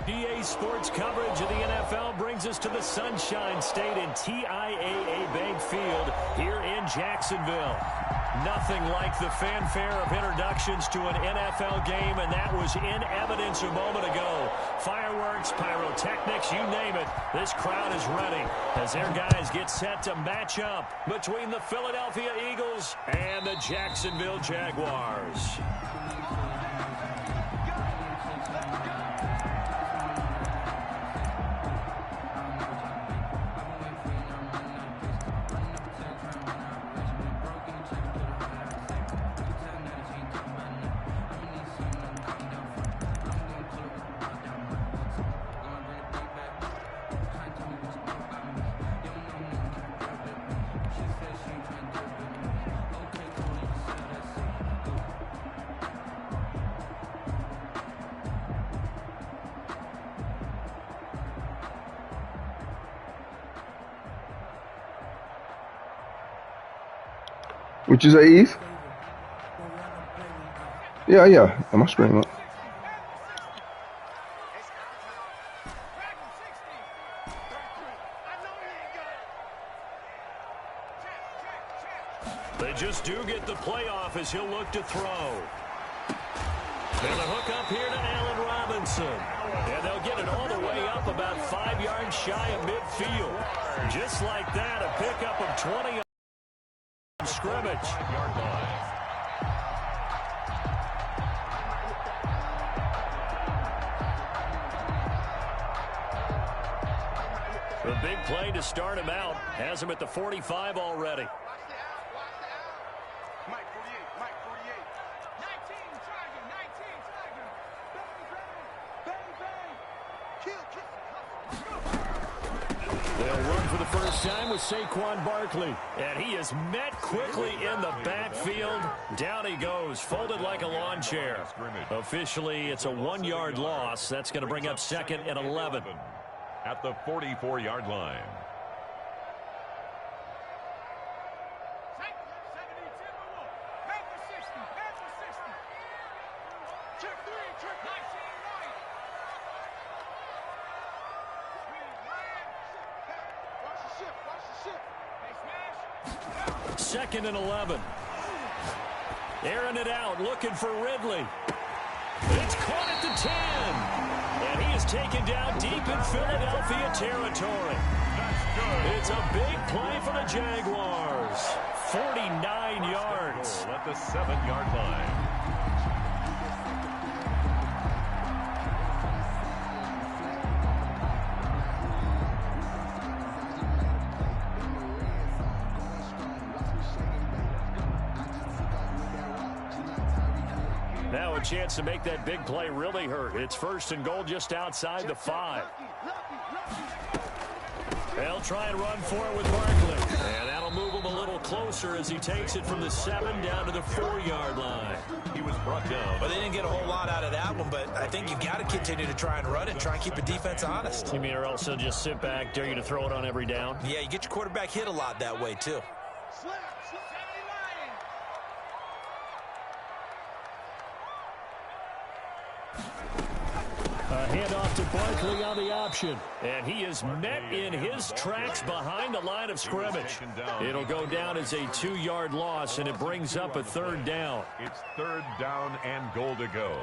EA Sports coverage of the NFL brings us to the Sunshine State and TIAA Bank Field here in Jacksonville. Nothing like the fanfare of introductions to an NFL game, and that was in evidence a moment ago. Fireworks, pyrotechnics, you name it. This crowd is ready as their guys get set to match up between the Philadelphia Eagles and the Jacksonville Jaguars. What you say, Eve? Yeah. On my screen, look. They just do get the playoff as he'll look to throw. And a hook up here to Allen Robinson. And they'll get it all the way up about 5 yards shy of midfield. Just like that, a pickup of 20 on scrimmage. The big play to start him out has him at the 45 already. They'll run for the first time with Saquon Barkley. And he is met quickly in the backfield. Down he goes, folded like a lawn chair. Officially, it's a 1-yard loss. That's going to bring up 2nd and 11. At the 44-yard line. Second and 11. Airing it out, looking for Ridley. It's caught at the 10. And he is taken down deep in Philadelphia territory. It's a big play for the Jaguars. 49 yards. At the 7-yard line. Now a chance to make that big play really hurt. It's 1st and goal just outside the 5. They'll try and run for it with Barkley. And that'll move him a little closer as he takes it from the 7 down to the 4-yard line. He was brought down. Well, they didn't get a whole lot out of that one, but I think you've got to continue to try and run it and try and keep the defense honest. You mean or else they'll just sit back, dare you to throw it on every down? Yeah, you get your quarterback hit a lot that way, too. A handoff to Barkley on the option. And he is met in his tracks behind the line of scrimmage. It'll go down as a 2-yard loss, and it brings up a 3rd down. It's 3rd down and goal to go.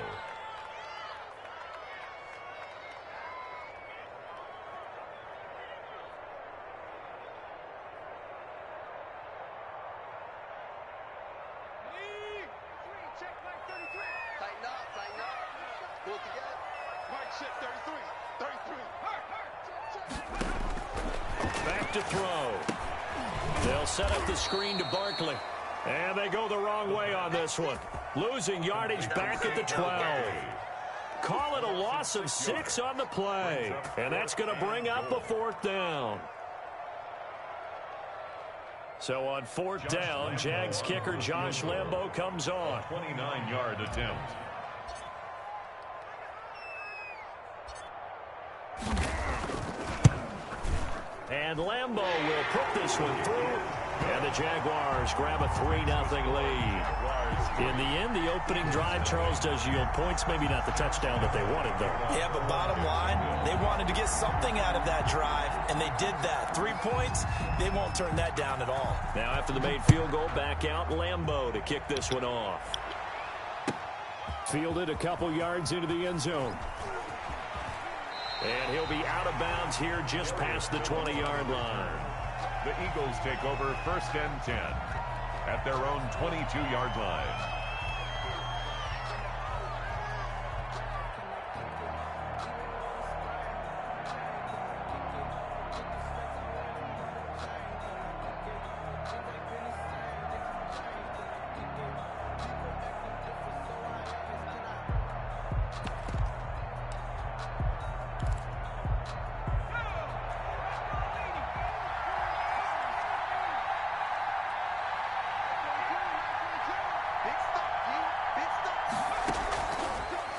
Back to throw. They'll set up the screen to Barkley. And they go the wrong way on this one. Losing yardage back at the 12. Call it a loss of 6 on the play. And that's going to bring up a 4th down. So on 4th down, Jags kicker Josh Lambo comes on. 29-yard attempt. And Lambo will put this one through. And the Jaguars grab a 3-0 lead. In the end, the opening drive, Charles, does yield points. Maybe not the touchdown that they wanted, though. Yeah, but bottom line, they wanted to get something out of that drive, and they did that. 3 points, they won't turn that down at all. Now after the made field goal, back out Lambeau to kick this one off. Fielded a couple yards into the end zone. And he'll be out of bounds here just past the 20-yard line. The Eagles take over 1st and 10 at their own 22-yard line.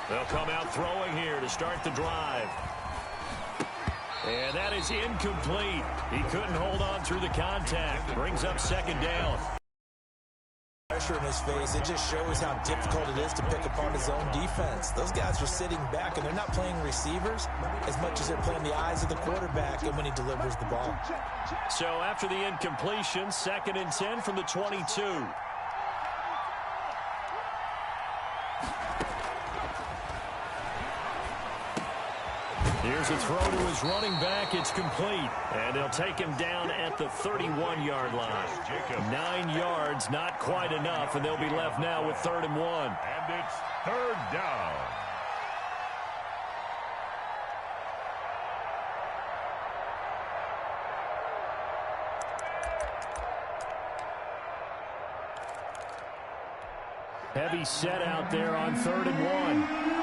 They'll come out throwing here to start the drive. And that is incomplete. He couldn't hold on through the contact. Brings up 2nd down. Pressure in his face, it just shows how difficult it is to pick apart his own defense. Those guys are sitting back, and they're not playing receivers as much as they're playing the eyes of the quarterback and when he delivers the ball. So after the incompletion, 2nd and 10 from the 22. Here's a throw to his running back. It's complete. And they'll take him down at the 31-yard line. 9 yards, not quite enough, and they'll be left now with 3rd and 1. And it's 3rd down. Heavy set out there on 3rd and 1.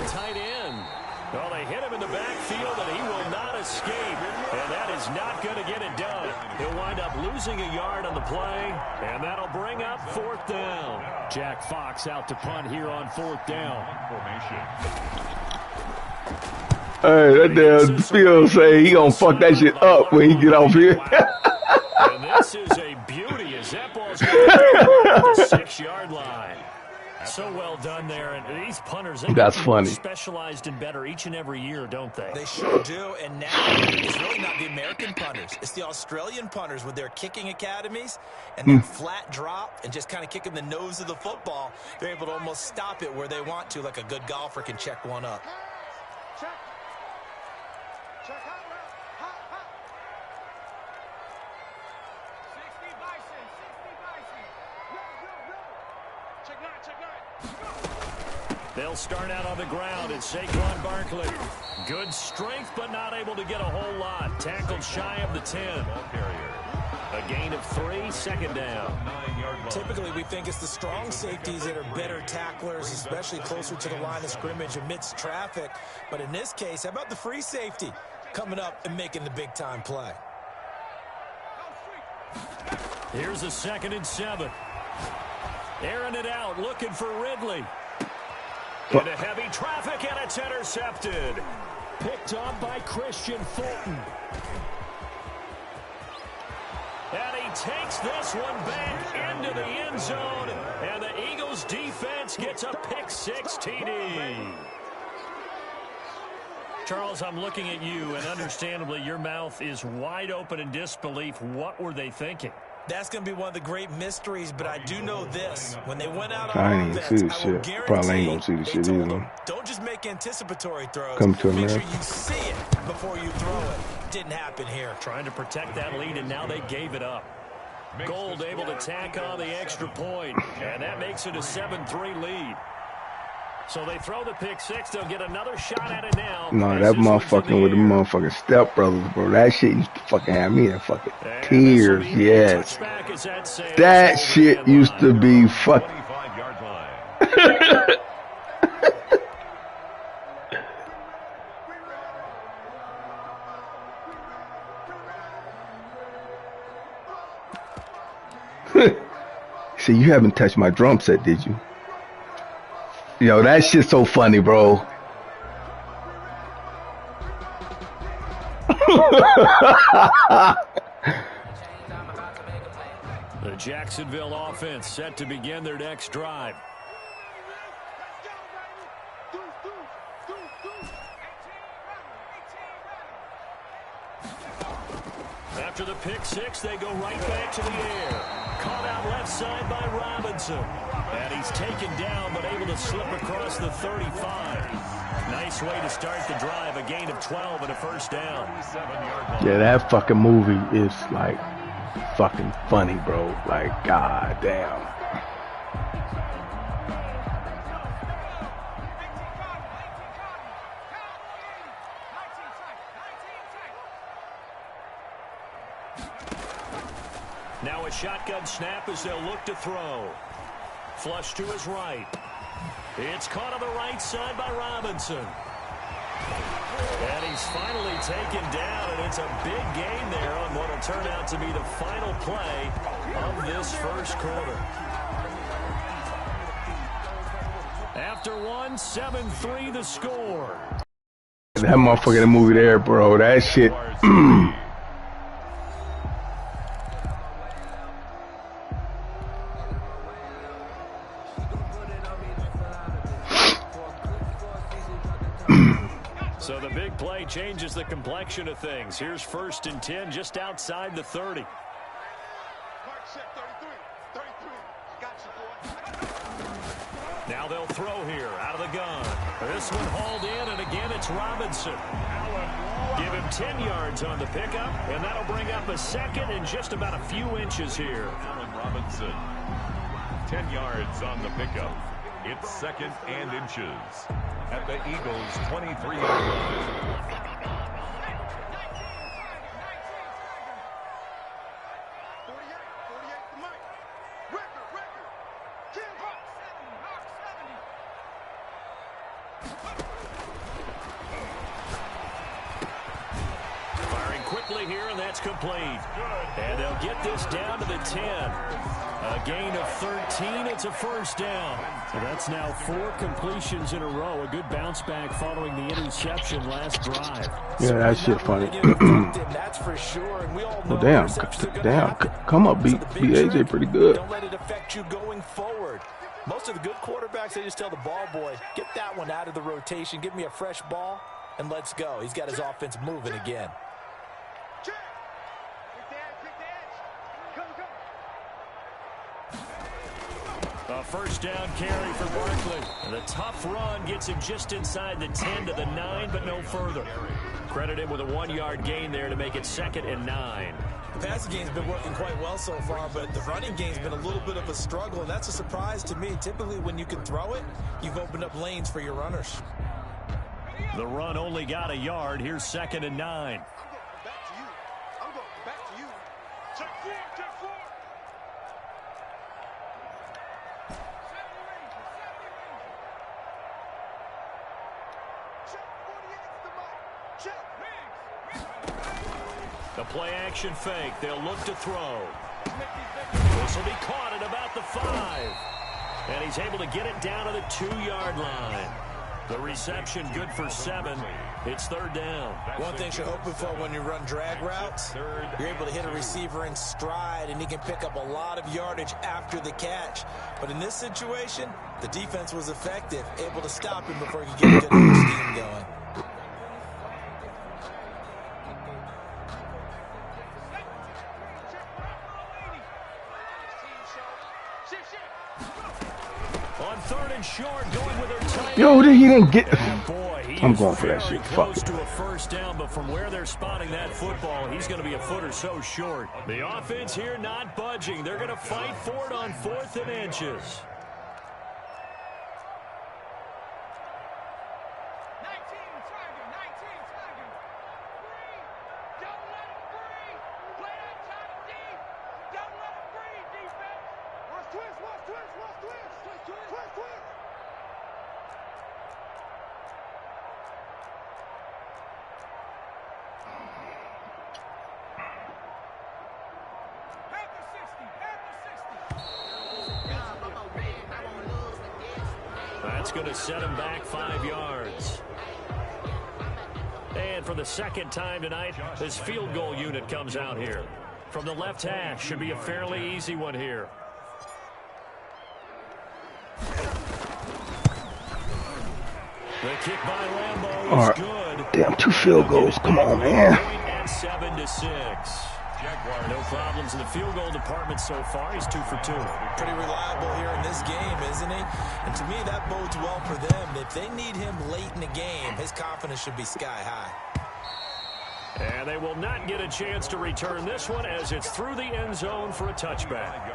Tight end. Well, they hit him in the backfield, and he will not escape. And that is not going to get it done. He'll wind up losing a yard on the play, and that'll bring up 4th down. Jack Fox out to punt here on 4th down. Hey, that damn Phil say he gonna fuck that shit up when he get off here. And this is a beauty as that ball's going to the 6-yard line. So well done there, and these punters, that's funny. Specialized in better each and every year, don't they? They sure do, and now it's really not the American punters. It's the Australian punters with their kicking academies and that flat drop and just kind of kicking the nose of the football. They're able to almost stop it where they want to, like a good golfer can check one up. They'll start out on the ground. It's Saquon Barkley. Good strength, but not able to get a whole lot. Tackled shy of the 10. A gain of 3, 2nd down. Typically, we think it's the strong safeties that are better tacklers, especially closer to the line of scrimmage amidst traffic. But in this case, how about the free safety coming up and making the big-time play? Here's a 2nd and 7. Airing it out, looking for Ridley. Into heavy traffic, and it's intercepted. Picked up by Christian Fulton. And he takes this one back into the end zone. And the Eagles defense gets a pick-6 TD. Charles, I'm looking at you, and understandably, your mouth is wide open in disbelief. What were they thinking? That's going to be one of the great mysteries, but I do know this. When they went out I on ain't offense, see this I will shit. Probably ain't gonna see guarantee this they shit told either. them, don't just make anticipatory throws. Come to Make sure America. you see it before you throw it. Didn't happen here. Trying to protect that lead, and now they gave it up. Gold able to tack on the extra point, and that makes it a 7-3 lead. So they throw the pick-6. They'll get another shot at it now. No, that motherfucking with the motherfucking Step Brothers, bro. That shit used to fucking have me in fucking tears. Yes. That shit used to be fucking. 25-yard line. See, you haven't touched my drum set, did you? Yo, that shit's so funny, bro. The Jacksonville offense set to begin their next drive. After the pick six, they go right back to the air. Caught out left side by Robinson. And he's taken down, but able to slip across the 35. Nice way to start the drive. A gain of 12 and a first down. Yeah, that fucking movie is like fucking funny, bro. Like, god damn. Now a shotgun snap as they'll look to throw. Flush to his right. It's caught on the right side by Robinson. And he's finally taken down, and it's a big gain there on what will turn out to be the final play of this first quarter. After one, 7-3 the score. That motherfucking movie there, bro. That shit. So the big play changes the complexion of things. Here's 1st and 10 just outside the 30. Now they'll throw here out of the gun. This one hauled in, and again it's Robinson. Give him 10 yards on the pickup, and that'll bring up a second and just about a few inches here. Allen Robinson, 10 yards on the pickup. It's 2nd and inches at the Eagles' 23-yard line. Firing quickly here, and that's complete. And they'll get this down to the 10. A gain of 13. It's a first down. So that's now 4 completions in a row. A good bounce back following the interception last drive. Yeah, that shit funny. That's for sure. And we all know Well, damn. Come up, beat AJ pretty good. Don't let it affect you going forward. Most of the good quarterbacks, they just tell the ball boy, get that one out of the rotation, give me a fresh ball, and let's go. He's got his offense moving again. A first down carry for Barkley. The tough run gets him just inside the 10 to the 9, but no further. Credit him with a 1-yard gain there to make it 2nd and 9. The passing game's been working quite well so far, but the running game's been a little bit of a struggle, and that's a surprise to me. Typically, when you can throw it, you've opened up lanes for your runners. The run only got a yard. Here's 2nd and 9. The play-action fake. They'll look to throw. This will be caught at about the 5. And he's able to get it down to the 2-yard line. The reception good for 7. It's 3rd down. One thing you're hoping for when you run drag routes, you're able to hit a receiver in stride, and he can pick up a lot of yardage after the catch. But in this situation, the defense was effective, able to stop him before he could get a good scheme going. On 3rd and short, going with their tight. Yo, he didn't get. Boy, I'm going for that shit. Fuck close it. to a first down, but from where they're spotting that football, he's going to be a foot or so short. The offense here not budging. They're going to fight for it on 4th and inches. That's going to set him back 5 yards. And for the 2nd time tonight, this field goal unit comes out here. From the left hash, should be a fairly easy one here. The kick by Lambeau is good. Damn, 2 field goals. Come on, man. At 7-6. No problems in the field goal department so far. He's 2 for 2. Pretty reliable here in this game, isn't he? And to me, that bodes well for them. If they need him late in the game, his confidence should be sky high. And they will not get a chance to return this one as it's through the end zone for a touchback.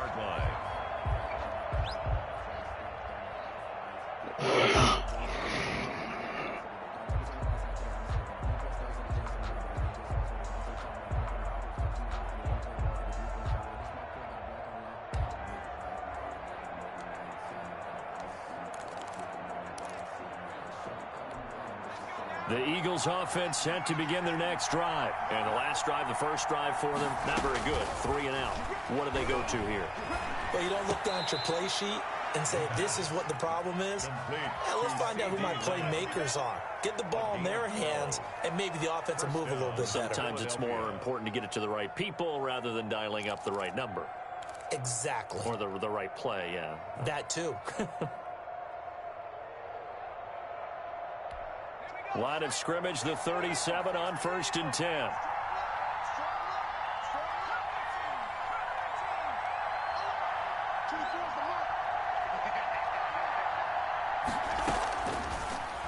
The Eagles offense set to begin their next drive. And the last drive, the first drive for them, not very good. 3 and out. What do they go to here? Well, you don't look down at your play sheet and say, this is what the problem is. Yeah, let's find out who my playmakers are. Get the ball in their hands, and maybe the offense will move a little bit better. Sometimes it's more important to get it to the right people rather than dialing up the right number. Exactly. Or the right play, yeah. That too. Line of scrimmage, the 37 on 1st and 10.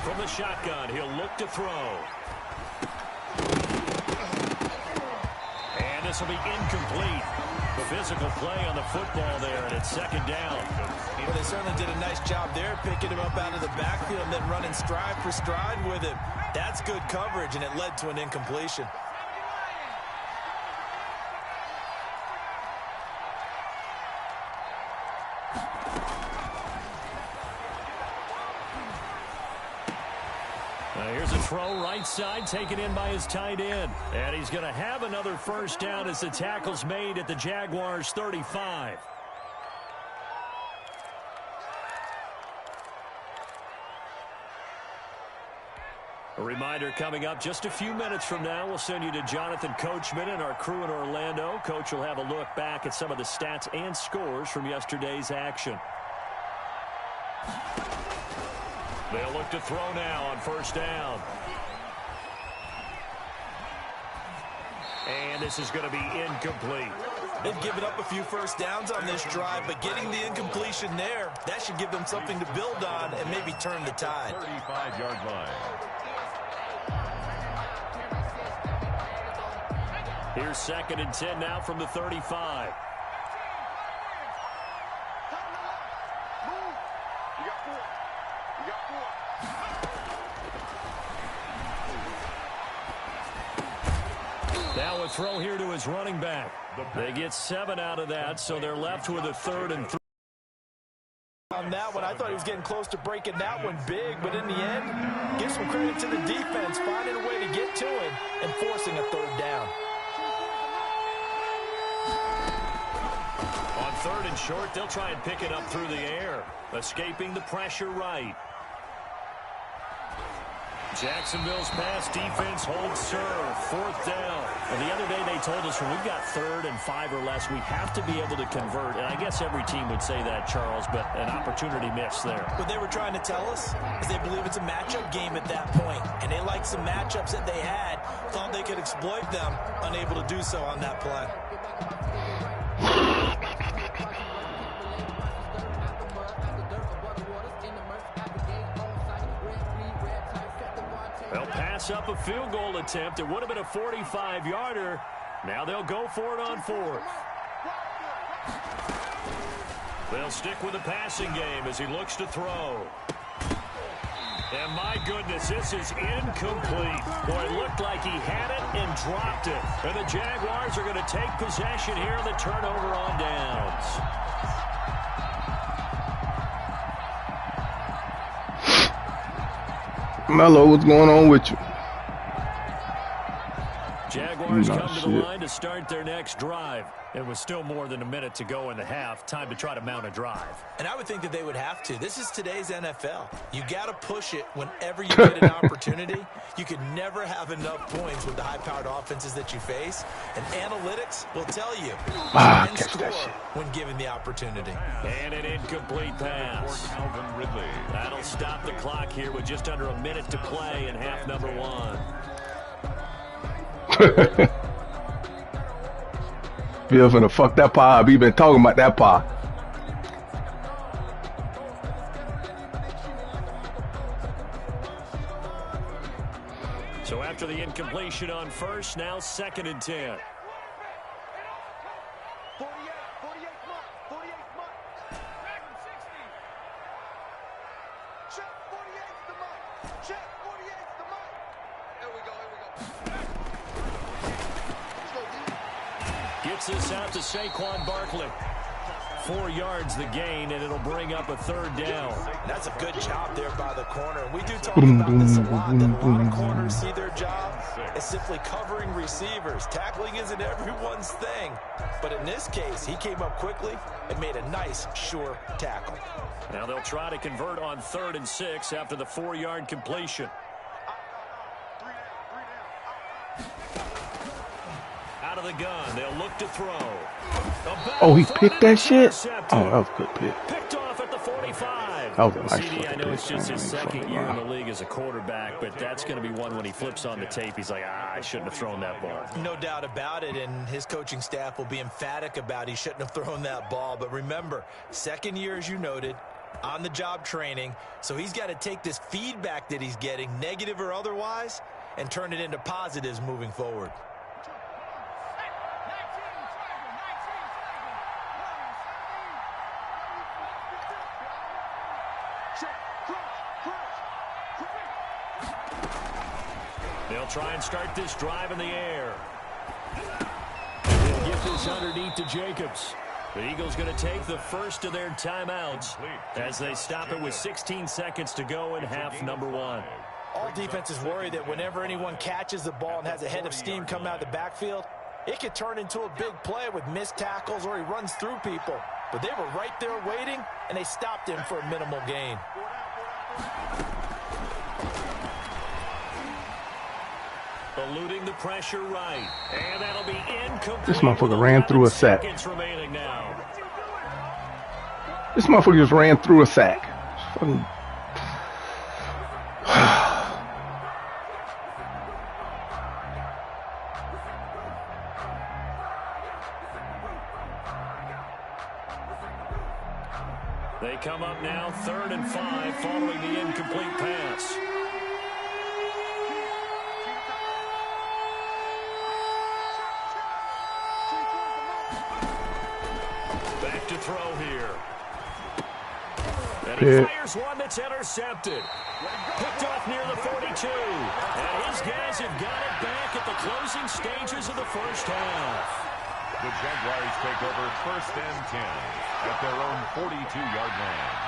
From the shotgun, he'll look to throw. And this will be incomplete. The physical play on the football there, and it's 2nd down. Well, they certainly did a nice job there, picking him up out of the backfield and then running stride for stride with him. That's good coverage, and it led to an incompletion. Here's a throw right side, taken in by his tight end. And he's going to have another first down as the tackle's made at the Jaguars' 35. A reminder coming up just a few minutes from now, we'll send you to Jonathan Coachman and our crew in Orlando. Coach will have a look back at some of the stats and scores from yesterday's action. They'll look to throw now on 1st down. And this is going to be incomplete. They've given up a few first downs on this drive, but getting the incompletion there, that should give them something to build on and maybe turn the tide. 35-yard line. Here's 2nd and 10 now from the 35. Now a throw here to his running back. They get 7 out of that, so they're left with a 3rd and 3. On that one, I thought he was getting close to breaking that one big, but in the end, give some credit to the defense, finding a way to get to it and forcing a 3rd down. On 3rd and short, they'll try and pick it up through the air, escaping the pressure right. Jacksonville's pass defense holds serve. 4th down. Well, the other day they told us when we've got 3rd and 5 or less, we have to be able to convert. And I guess every team would say that, Charles, but an opportunity missed there. What they were trying to tell us is they believe it's a matchup game at that point. And they liked some matchups that they had, thought they could exploit them, unable to do so on that play. They'll pass up a field goal attempt. It would have been a 45-yarder. Now they'll go for it on 4th. They'll stick with the passing game as he looks to throw. And my goodness, this is incomplete. Boy, it looked like he had it and dropped it. And the Jaguars are going to take possession here on the turnover on downs. Mello, what's going on with you? Jaguars Jaguars come to the line to start their next drive. It was still more than a minute to go in the half. Time to try to mount a drive. And I would think that they would have to. This is today's NFL. You got to push it whenever you get an opportunity. You can never have enough points with the high-powered offenses that you face. And analytics will tell you and score when given the opportunity. And an incomplete pass. That'll stop the clock here with just under a minute to play in half number 1. Bill finna fuck that pie up. He been talking about that pie. So after the incompletion on first, now 2nd and 10. Gets this out to Saquon Barkley. 4 yards the gain, and it'll bring up a 3rd down. That's a good job there by the corner. We do talk about this a lot, that a lot of corners see their job as simply covering receivers. Tackling isn't everyone's thing. But in this case, he came up quickly and made a nice, sure tackle. Now they'll try to convert on 3rd and 6 after the 4-yard completion. Out of the gun, they'll look to throw. Oh, he picked that shit? Oh, that was a good pick. Picked off at the 45. That was a nice CD, I know pick. it's just his 2nd year in the league as a quarterback, but that's going to be one when he flips on the tape. He's like, I shouldn't have thrown that ball. No doubt about it, and his coaching staff will be emphatic about he shouldn't have thrown that ball. But remember, 2nd year, as you noted, on-the-job training, so he's got to take this feedback that he's getting, negative or otherwise, and turn it into positives moving forward. They'll try and start this drive in the air. They'll get this underneath to Jacobs. The Eagles going to take the first of their timeouts as they stop it with 16 seconds to go in half number 1. All defenses worry that whenever anyone catches the ball and has a head of steam coming out of the backfield, it could turn into a big play with missed tackles or he runs through people. But they were right there waiting, and they stopped him for a minimal gain. Eluding the pressure right. And that'll be incomplete. This motherfucker ran through a sack. Remaining now. This motherfucker just ran through a sack. Fucking... They come up now 3rd and 5 following the incomplete pass. Back to throw here. And he fires one that's intercepted. Picked off near the 42. And his guys have got it back at the closing stages of the first half. The Jaguars take over 1st and 10 at their own 42-yard line.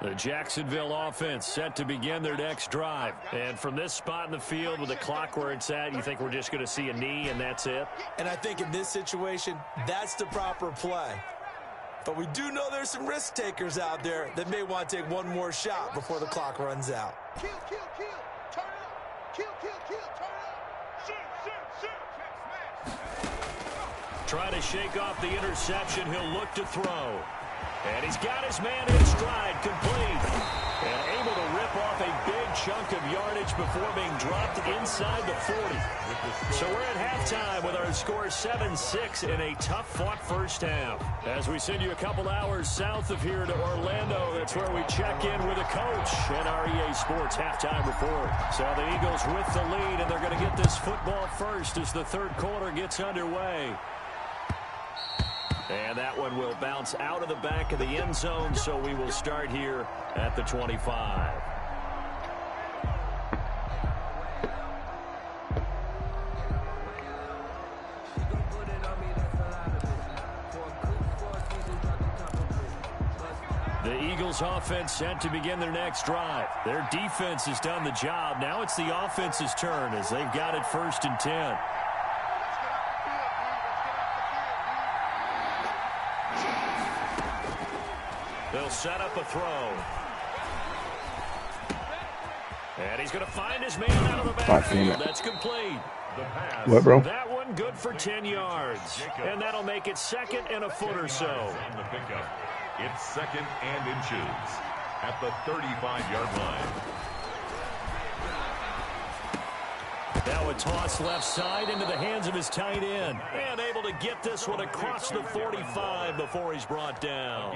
The Jacksonville offense set to begin their next drive. And from this spot in the field with the clock where it's at, you think we're just going to see a knee and that's it? And I think in this situation, that's the proper play. But we do know there's some risk takers out there that may want to take one more shot before the clock runs out. Kill, kill, kill. Turn it up. Kill, kill, kill. Turn it up. Shoot, shoot, shoot. Trying to shake off the interception. He'll look to throw. And he's got his man in stride, complete. And able to rip off a big chunk of yardage before being dropped inside the 40. So we're at halftime with our score 7-6 in a tough-fought first half. As we send you a couple hours south of here to Orlando, that's where we check in with a coach and our EA Sports halftime report. So the Eagles with the lead, and they're going to get this football first as the 3rd quarter gets underway. And that one will bounce out of the back of the end zone, so we will start here at the 25. The Eagles offense set to begin their next drive. Their defense has done the job. Now it's the offense's turn as they've got it 1st and 10. They'll set up a throw. And he's going to find his man out of the backfield. That's complete. What, bro? That one good for 10 yards. And that'll make it 2nd and a foot or so. It's 2nd and inches at the 35-yard line. Now a toss left side into the hands of his tight end. And able to get this one across the 45 before he's brought down.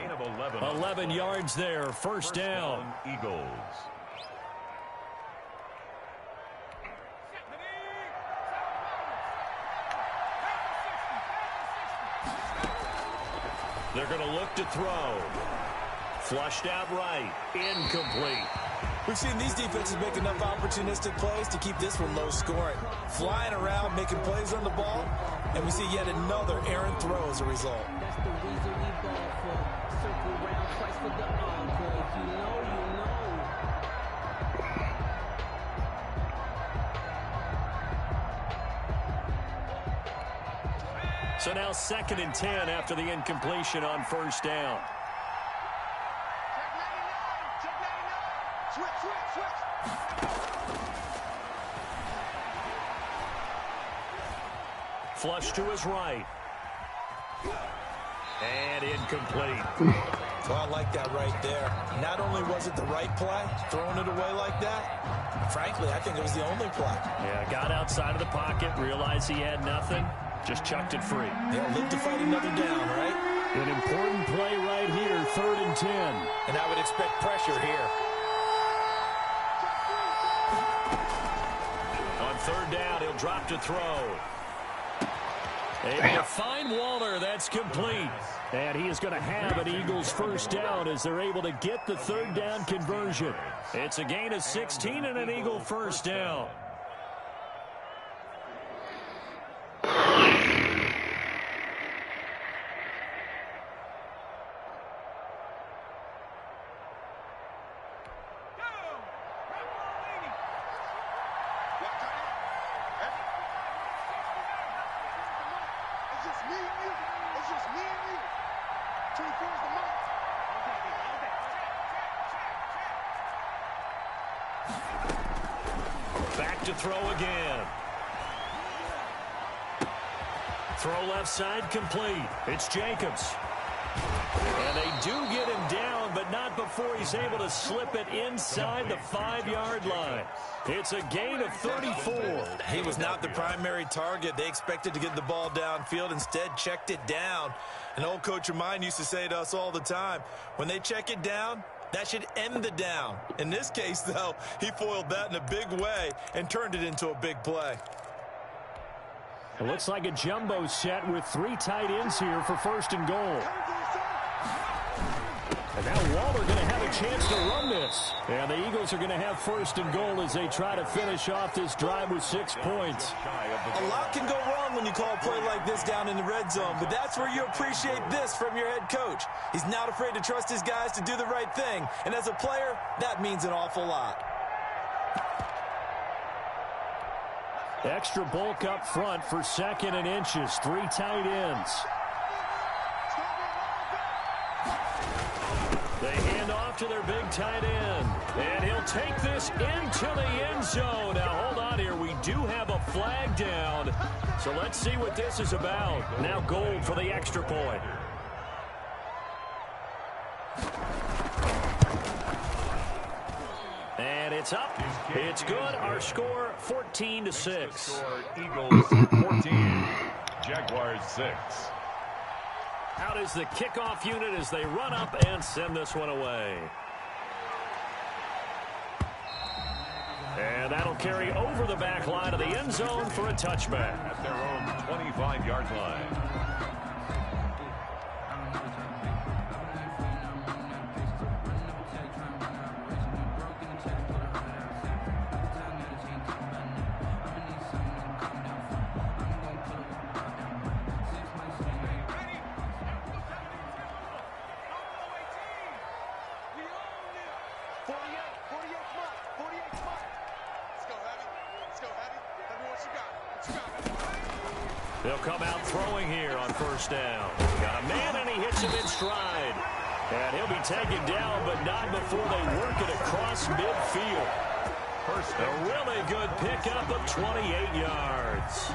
11 yards there, 1st down. Eagles. They're going to look to throw. Flushed out right. Incomplete. We've seen these defenses make enough opportunistic plays to keep this one low scoring. Flying around, making plays on the ball, and we see yet another errant throw as a result. That's the reason we ball for. Circle round twice for the encore. If you know, you know. So now 2nd and 10 after the incompletion on 1st down. Check 99. Switch. Flush to his right. And incomplete. Well, I like that right there. Not only was it the right play, throwing it away like that, frankly, I think it was the only play. Yeah, got outside of the pocket, realized he had nothing, just chucked it free. They'll live to fight another down, right? An important play right here, 3rd and 10. And I would expect pressure here. On 3rd down, he'll drop to throw. Able to find Waller. That's complete. And he is going to have an Eagles 1st down as they're able to get the 3rd down conversion. It's a gain of 16 and an Eagle 1st down. Back to throw again. Throw left side complete. It's Jacobs. And they do get him down, but not before he's able to slip it inside the 5-yard line. It's a gain of 34. He was not the primary target. They expected to get the ball downfield. Instead, checked it down. An old coach of mine used to say to us all the time, when they check it down, that should end the down. In this case, though, he foiled that in a big way and turned it into a big play. It looks like a jumbo set with 3 tight ends here for 1st and goal. And now Waller going to have a chance to run this. And the Eagles are going to have 1st and goal as they try to finish off this drive with 6 points. A lot can go wrong when you call a play like this down in the red zone, but that's where you appreciate this from your head coach. He's not afraid to trust his guys to do the right thing, and as a player, that means an awful lot. Extra bulk up front for 2nd and inches. 3 tight ends. They hand off to their big tight end. And he'll take this into the end zone. Now, hold on here. We do have a flag down. So let's see what this is about. Now goal for the extra point. And it's up. It's good. Our score, 14-6. Eagles 14, Jaguars 6. Out is the kickoff unit as they run up and send this one away. And that'll carry over the back line of the end zone for a touchback. At their own 25-yard line. They'll come out throwing here on first down. Got a man, and he hits him in stride. And he'll be taken down, but not before they work it across midfield. A really good pickup of 28 yards.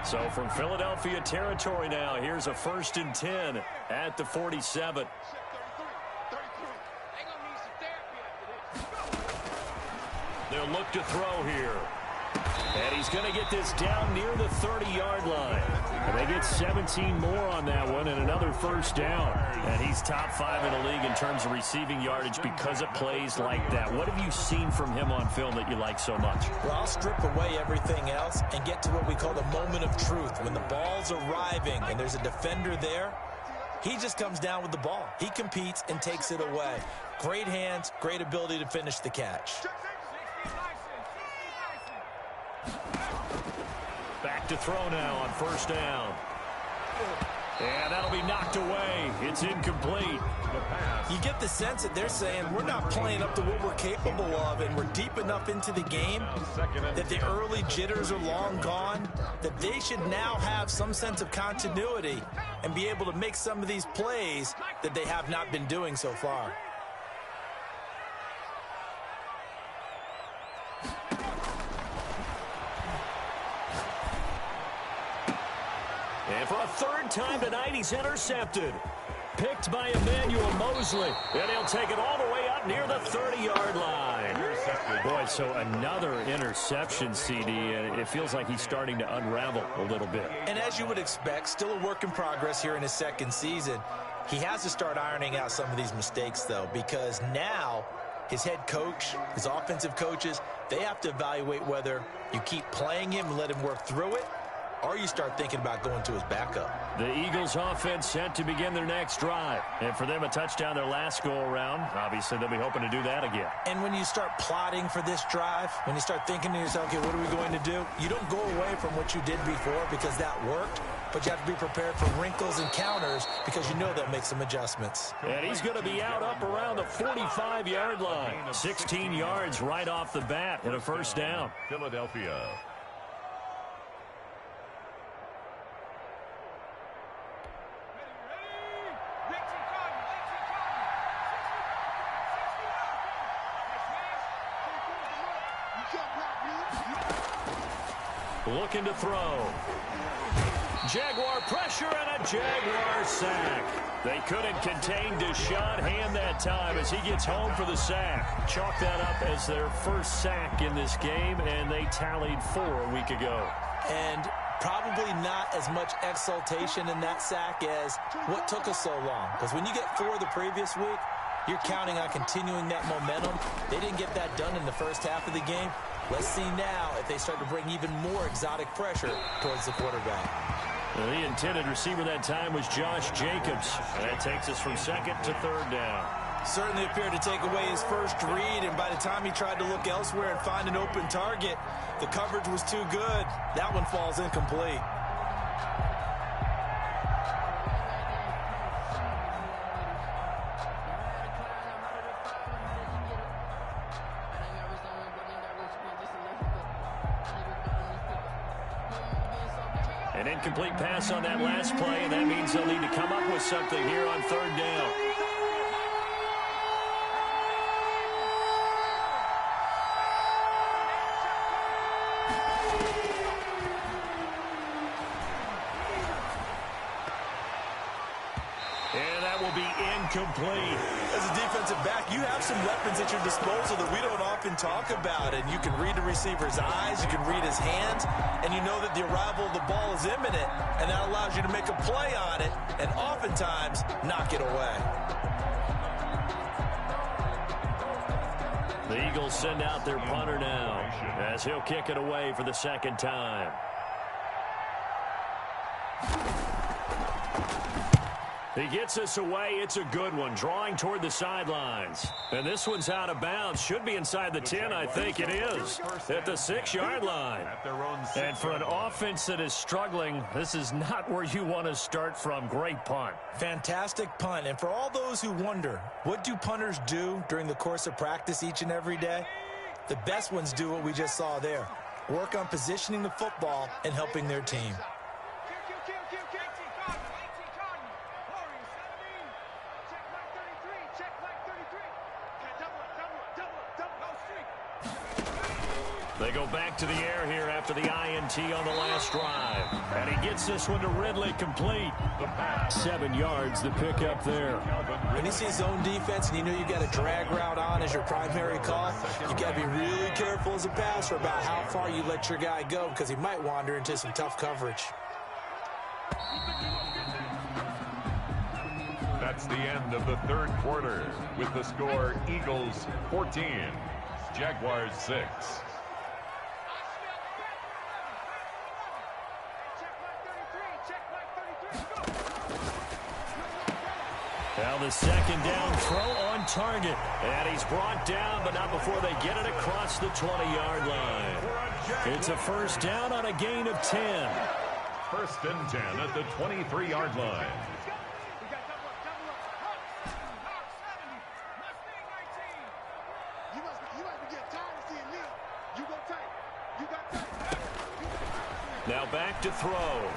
So from Philadelphia territory now, here's a 1st and 10 at the 47. They'll look to throw here. And he's going to get this down near the 30-yard line. And they get 17 more on that one and another first down. And he's top 5 in the league in terms of receiving yardage because of plays like that. What have you seen from him on film that you like so much? Well, I'll strip away everything else and get to what we call the moment of truth. When the ball's arriving and there's a defender there, he just comes down with the ball. He competes and takes it away. Great hands, great ability to finish the catch. Back to throw now on first down. And that'll be knocked away. It's incomplete. You get the sense that they're saying we're not playing up to what we're capable of, and we're deep enough into the game that the early jitters are long gone, that they should now have some sense of continuity and be able to make some of these plays that they have not been doing so far. And for a 3rd time tonight, he's intercepted. Picked by Emmanuel Mosley. And he'll take it all the way up near the 30-yard line. Boy, so another interception, CD. And it feels like he's starting to unravel a little bit. And as you would expect, still a work in progress here in his 2nd season. He has to start ironing out some of these mistakes, though, because now his head coach, his offensive coaches, they have to evaluate whether you keep playing him and let him work through it, or you start thinking about going to his backup. The Eagles offense set to begin their next drive. And for them, a touchdown their last go-around. Obviously, they'll be hoping to do that again. And when you start plotting for this drive, when you start thinking to yourself, okay, what are we going to do? You don't go away from what you did before because that worked, but you have to be prepared for wrinkles and counters because you know they'll make some adjustments. And he's going to be out up around the 45-yard line. 16 yards right off the bat and a first down. Philadelphia. Looking to throw. Jaguar pressure and a Jaguar sack. They couldn't contain Deshaun Hand that time as he gets home for the sack. Chalk that up as their first sack in this game, and they tallied 4 a week ago. And probably not as much exultation in that sack as what took us so long. Because when you get 4 the previous week, you're counting on continuing that momentum. They didn't get that done in the first half of the game. Let's see now if they start to bring even more exotic pressure towards the quarterback. The intended receiver that time was Josh Jacobs. And that takes us from 2nd to 3rd down. Certainly appeared to take away his first read, and by the time he tried to look elsewhere and find an open target, the coverage was too good. That one falls incomplete. An incomplete pass on that last play, and that means they'll need to come up with something here on 3rd down. And that will be incomplete. As a defensive back, you have some weapons at your disposal that we don't often talk about. And you can read the receiver's eyes, you can read his hands, and you know that the arrival of the ball is imminent. And that allows you to make a play on it and oftentimes knock it away. The Eagles send out their punter now as he'll kick it away for the 2nd time. He gets us away. It's a good one, drawing toward the sidelines. And this one's out of bounds. Should be inside the 10, I think it is, at the 6-yard line. And for an offense that is struggling, this is not where you want to start from. Great punt. Fantastic punt. And for all those who wonder, what do punters do during the course of practice each and every day? The best ones do what we just saw there. Work on positioning the football and helping their team. They go back to the air here after the INT on the last drive. And he gets this one to Ridley complete. 7 yards, the pickup there. When you see zone defense and you know you got a drag route on as your primary call, you got to be really careful as a passer about how far you let your guy go because he might wander into some tough coverage. That's the end of the third quarter with the score Eagles 14, Jaguars 6. Now the second down throw on target. And he's brought down, but not before they get it across the 20-yard line. It's a first down on a gain of 10. First and 10 at the 23-yard line. Now back to throw.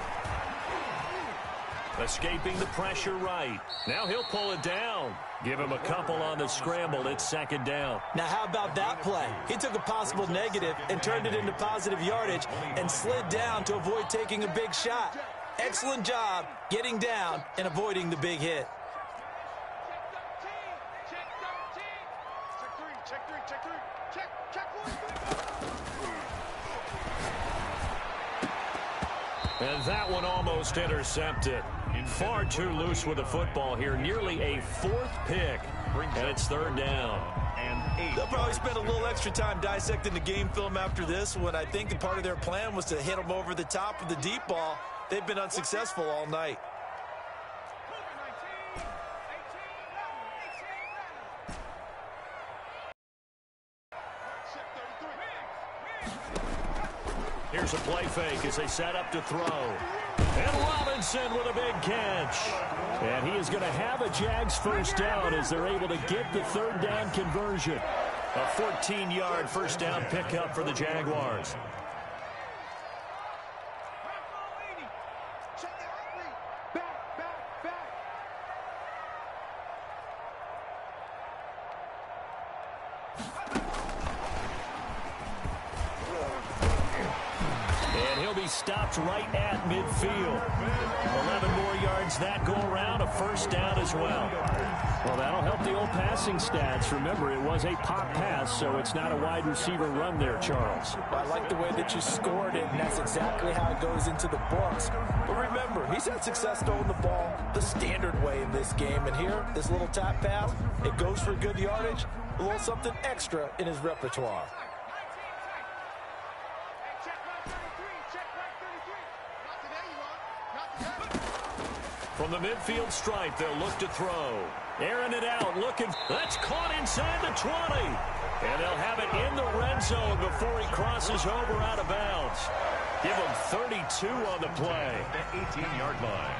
Escaping the pressure right. Now he'll pull it down. Give him a couple on the scramble. It's second down. Now how about that play? He took a possible negative and turned it into positive yardage and slid down to avoid taking a big shot. Excellent job getting down and avoiding the big hit. And that one almost intercepted. Far too loose with the football here. Nearly a 4th pick. And it's third down. They'll probably spend a little extra time dissecting the game film after this one. I think that part of their plan was to hit them over the top of the deep ball. They've been unsuccessful all night. Here's a play fake as they set up to throw. And Robinson with a big catch. And he is going to have a Jags first down as they're able to get the third down conversion. A 14-yard first down pickup for the Jaguars. Stopped right at midfield. 11 more yards that go around, a first down as well. Well, that'll help the old passing stats. Remember, it was a pop pass, so it's not a wide receiver run there, Charles. I like the way that you scored it, and that's exactly how it goes into the books. But remember, he's had success throwing the ball the standard way in this game. And here, this little tap pass, it goes for good yardage, a little something extra in his repertoire. From the midfield stripe, they'll look to throw. Airing it out, looking. That's caught inside the 20. And they'll have it in the red zone before he crosses over out of bounds. Give him 32 on the play. The 18-yard line.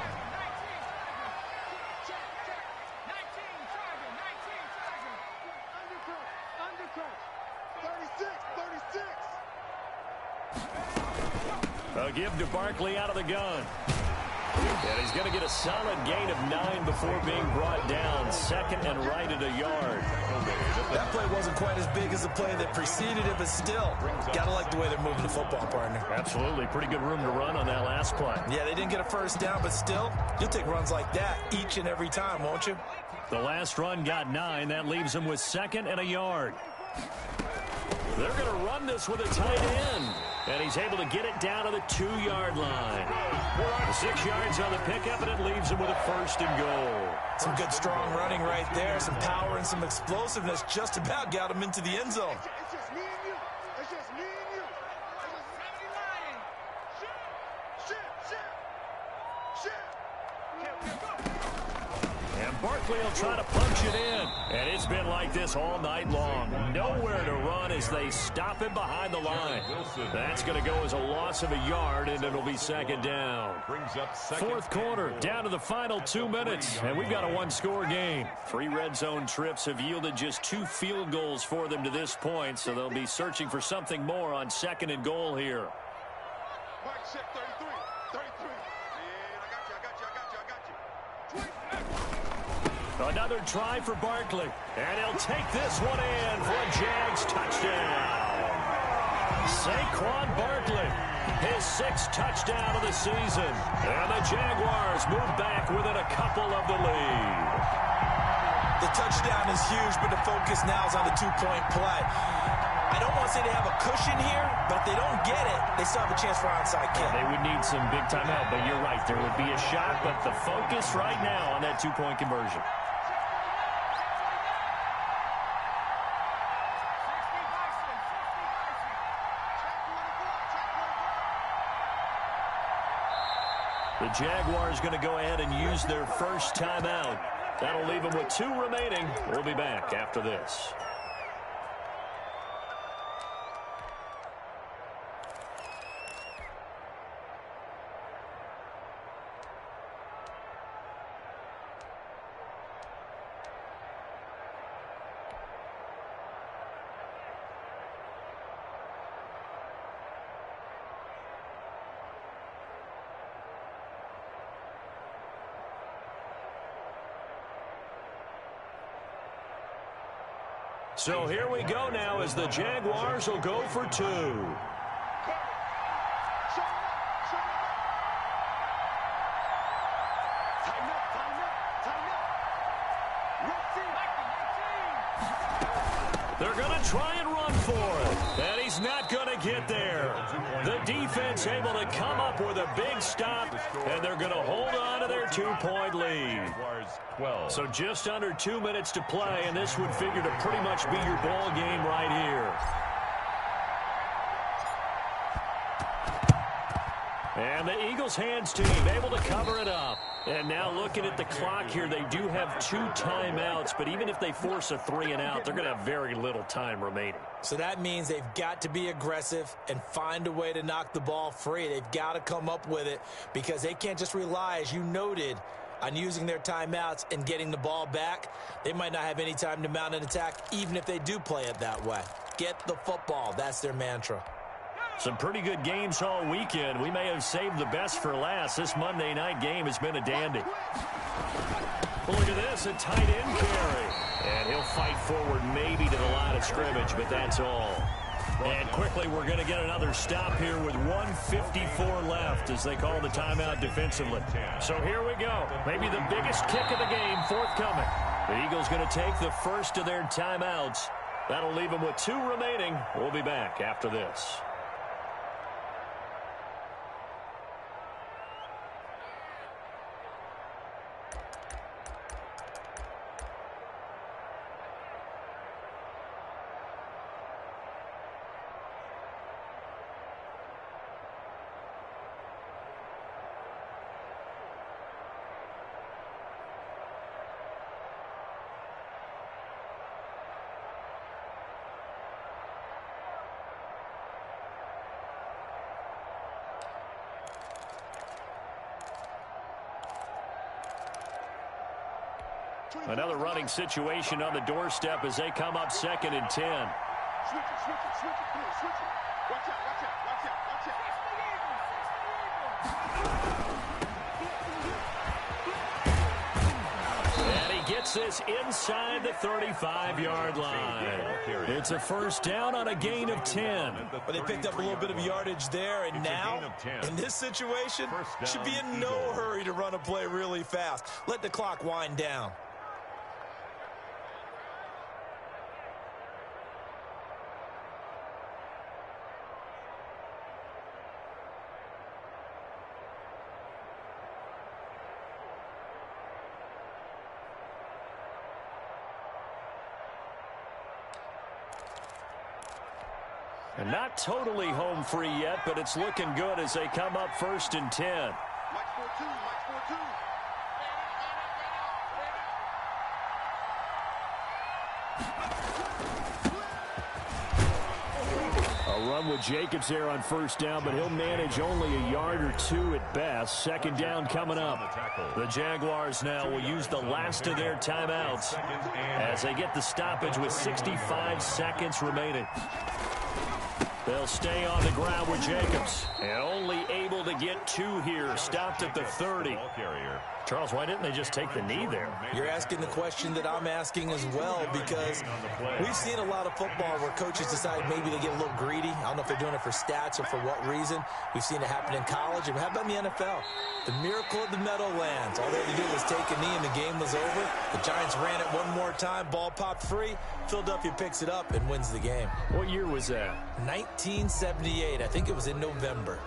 A give to Barkley out of the gun. And he's going to get a solid gain of 9 before being brought down. Second and right at a yard. That play wasn't quite as big as the play that preceded it, but still, got to like the way they're moving the football, partner. Absolutely. Pretty good room to run on that last play. Yeah, they didn't get a first down, but still, you'll take runs like that each and every time, won't you? The last run got 9. That leaves them with second and a yard. They're going to run this with a tight end. And he's able to get it down to the 2-yard line. 6 yards on the pickup, and it leaves him with a first and goal. Some good, strong running right there. Some power and some explosiveness just about got him into the end zone. It's just me and you. It's just me and you. Shit. Barkley will try to punch it in. And it's been like this all night long. Nowhere to run as they stop him behind the line. That's going to go as a loss of a yard, and it'll be second down. Fourth quarter, down to the final 2 minutes, and we've got a one-score game. 3 red zone trips have yielded just 2 field goals for them to this point, so they'll be searching for something more on second and goal here. Mike set 33. 33. Man, I got you. Another try for Barkley, and he'll take this one in for a Jags touchdown. Saquon Barkley, his 6th touchdown of the season, and the Jaguars move back within a couple of the lead. The touchdown is huge, but the focus now is on the 2-point play. I don't want to say they have a cushion here, but if they don't get it, they still have a chance for onside kick. They would need some big-time help, but you're right. There would be a shot, but the focus right now on that 2-point conversion. The Jaguars going to go ahead and use their first timeout. That'll leave them with 2 remaining. We'll be back after this. So here we go now as the Jaguars will go for 2. They're going to try and run for it, and he's not going to get there. The defense able to come up with a big stop, and they're going to hold on to their 2-point lead. So just under 2 minutes to play, and this would figure to pretty much be your ball game right here. And the Eagles hands team able to cover it up. And now looking at the clock here, they do have 2 timeouts, but even if they force a 3-and-out, they're going to have very little time remaining. So that means they've got to be aggressive and find a way to knock the ball free. They've got to come up with it because they can't just rely, as you noted, on using their timeouts and getting the ball back. They might not have any time to mount an attack, even if they do play it that way. Get the football. That's their mantra. Some pretty good games all weekend. We may have saved the best for last. This Monday night game has been a dandy. Well, look at this, a tight end carry. And he'll fight forward maybe to the line of scrimmage, but that's all. And quickly, we're going to get another stop here with 1:54 left as they call the timeout defensively. So here we go. Maybe the biggest kick of the game forthcoming. The Eagles going to take the first of their timeouts. That'll leave them with 2 remaining. We'll be back after this. Another running situation on the doorstep as they come up 2nd and 10. Switch it. Come on, switch it. Watch out. And he gets this inside the 35-yard line. It's a first down on a gain of 10. But they picked up a little bit of yardage there, and now, in this situation, should be in no hurry to run a play really fast. Let the clock wind down. And not totally home free yet, but it's looking good as they come up 1st and 10. Mike 4-2. run with Jacobs there on first down, but he'll manage only a yard or two at best. Second down coming up. The Jaguars now will use the last of their timeouts as they get the stoppage with 65 seconds remaining. They'll stay on the ground with Jacobs. And only able to get 2 here. Stopped at the 30. Charles, why didn't they just take the knee there? You're asking the question that I'm asking as well, because we've seen a lot of football where coaches decide maybe they get a little greedy. I don't know if they're doing it for stats or for what reason. We've seen it happen in college. And how about in the NFL? The miracle of the Meadowlands. All they had to do was take a knee and the game was over. The Giants ran it one more time. Ball popped free. Philadelphia picks it up and wins the game. What year was that? 1978. I think it was in November.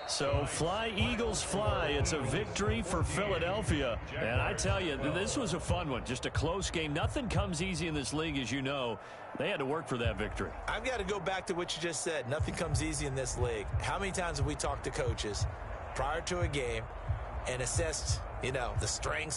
So fly, Eagles, fly. It's a victory for Philadelphia. And I tell you, this was a fun one. Just a close game. Nothing comes easy in this league, as you know. They had to work for that victory. I've got to go back to what you just said. Nothing comes easy in this league. How many times have we talked to coaches prior to a game and assessed, the strengths